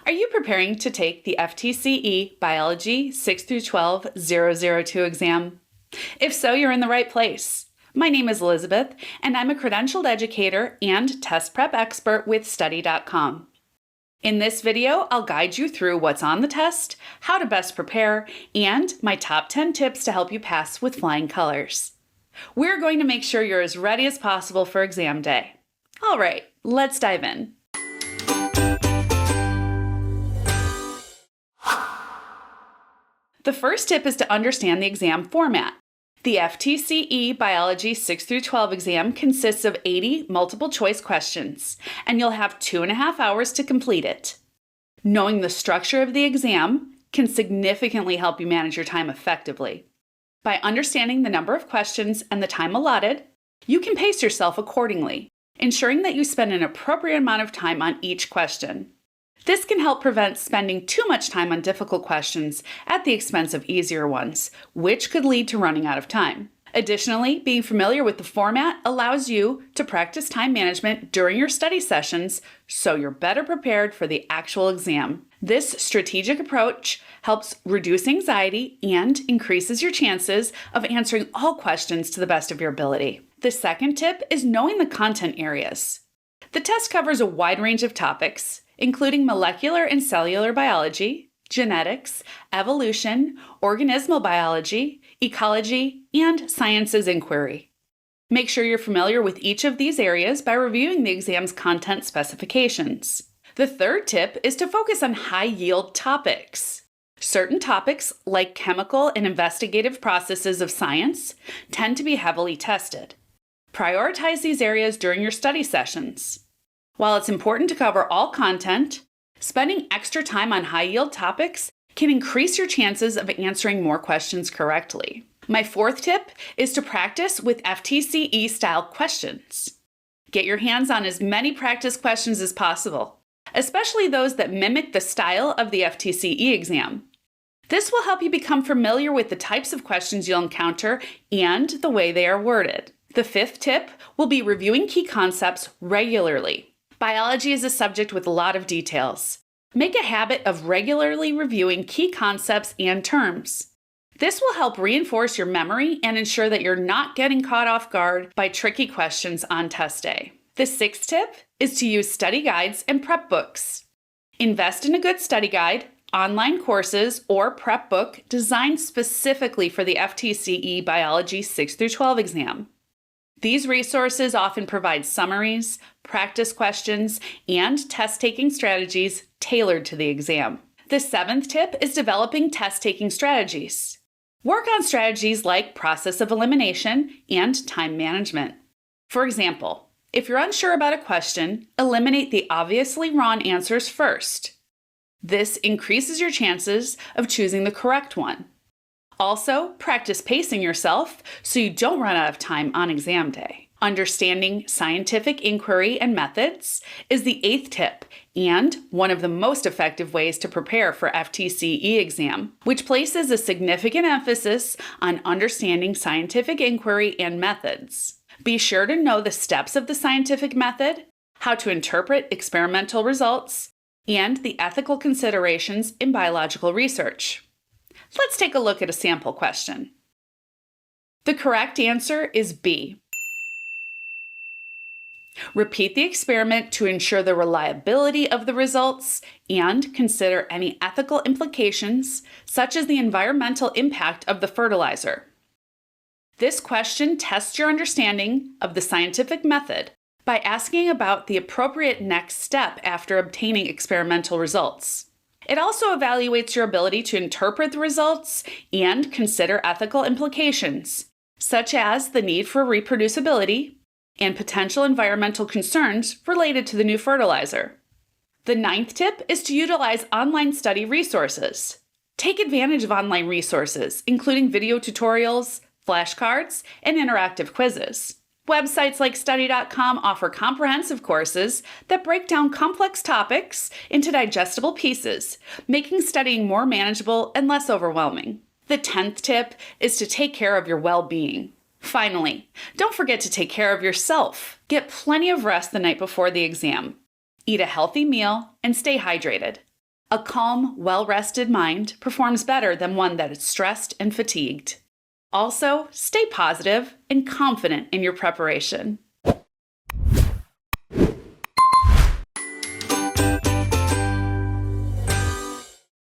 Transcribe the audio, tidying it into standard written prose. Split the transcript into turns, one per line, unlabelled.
Are you preparing to take the FTCE Biology 6 through 12 002 exam? If so, you're in the right place. My name is Elizabeth, and I'm a credentialed educator and test prep expert with Study.com. In this video, I'll guide you through what's on the test, how to best prepare, and my top 10 tips to help you pass with flying colors. We're going to make sure you're as ready as possible for exam day. All right, let's dive in. The first tip is to understand the exam format. The FTCE Biology 6 through 12 exam consists of 80 multiple choice questions, and you'll have 2.5 hours to complete it. Knowing the structure of the exam can significantly help you manage your time effectively. By understanding the number of questions and the time allotted, you can pace yourself accordingly, ensuring that you spend an appropriate amount of time on each question. This can help prevent spending too much time on difficult questions at the expense of easier ones, which could lead to running out of time. Additionally, being familiar with the format allows you to practice time management during your study sessions so you're better prepared for the actual exam. This strategic approach helps reduce anxiety and increases your chances of answering all questions to the best of your ability. The second tip is knowing the content areas. The test covers a wide range of topics, including molecular and cellular biology, genetics, evolution, organismal biology, ecology, and sciences inquiry. Make sure you're familiar with each of these areas by reviewing the exam's content specifications. The third tip is to focus on high-yield topics. Certain topics, like chemical and investigative processes of science, tend to be heavily tested. Prioritize these areas during your study sessions. While it's important to cover all content, spending extra time on high-yield topics can increase your chances of answering more questions correctly. My fourth tip is to practice with FTCE-style questions. Get your hands on as many practice questions as possible, especially those that mimic the style of the FTCE exam. This will help you become familiar with the types of questions you'll encounter and the way they are worded. The fifth tip will be reviewing key concepts regularly. Biology is a subject with a lot of details. Make a habit of regularly reviewing key concepts and terms. This will help reinforce your memory and ensure that you're not getting caught off guard by tricky questions on test day. The sixth tip is to use study guides and prep books. Invest in a good study guide, online courses, or prep book designed specifically for the FTCE Biology 6 through 12 exam. These resources often provide summaries, practice questions, and test-taking strategies tailored to the exam. The seventh tip is developing test-taking strategies. Work on strategies like process of elimination and time management. For example, if you're unsure about a question, eliminate the obviously wrong answers first. This increases your chances of choosing the correct one. Also, practice pacing yourself so you don't run out of time on exam day. Understanding scientific inquiry and methods is the eighth tip and one of the most effective ways to prepare for FTCE exam, which places a significant emphasis on understanding scientific inquiry and methods. Be sure to know the steps of the scientific method, how to interpret experimental results, and the ethical considerations in biological research. Let's take a look at a sample question. The correct answer is B. Repeat the experiment to ensure the reliability of the results and consider any ethical implications, such as the environmental impact of the fertilizer. This question tests your understanding of the scientific method by asking about the appropriate next step after obtaining experimental results. It also evaluates your ability to interpret the results and consider ethical implications, such as the need for reproducibility and potential environmental concerns related to the new fertilizer. The ninth tip is to utilize online study resources. Take advantage of online resources, including video tutorials, flashcards, and interactive quizzes. Websites like Study.com offer comprehensive courses that break down complex topics into digestible pieces, making studying more manageable and less overwhelming. The 10th tip is to take care of your well-being. Finally, don't forget to take care of yourself. Get plenty of rest the night before the exam. Eat a healthy meal and stay hydrated. A calm, well-rested mind performs better than one that is stressed and fatigued. Also, stay positive and confident in your preparation.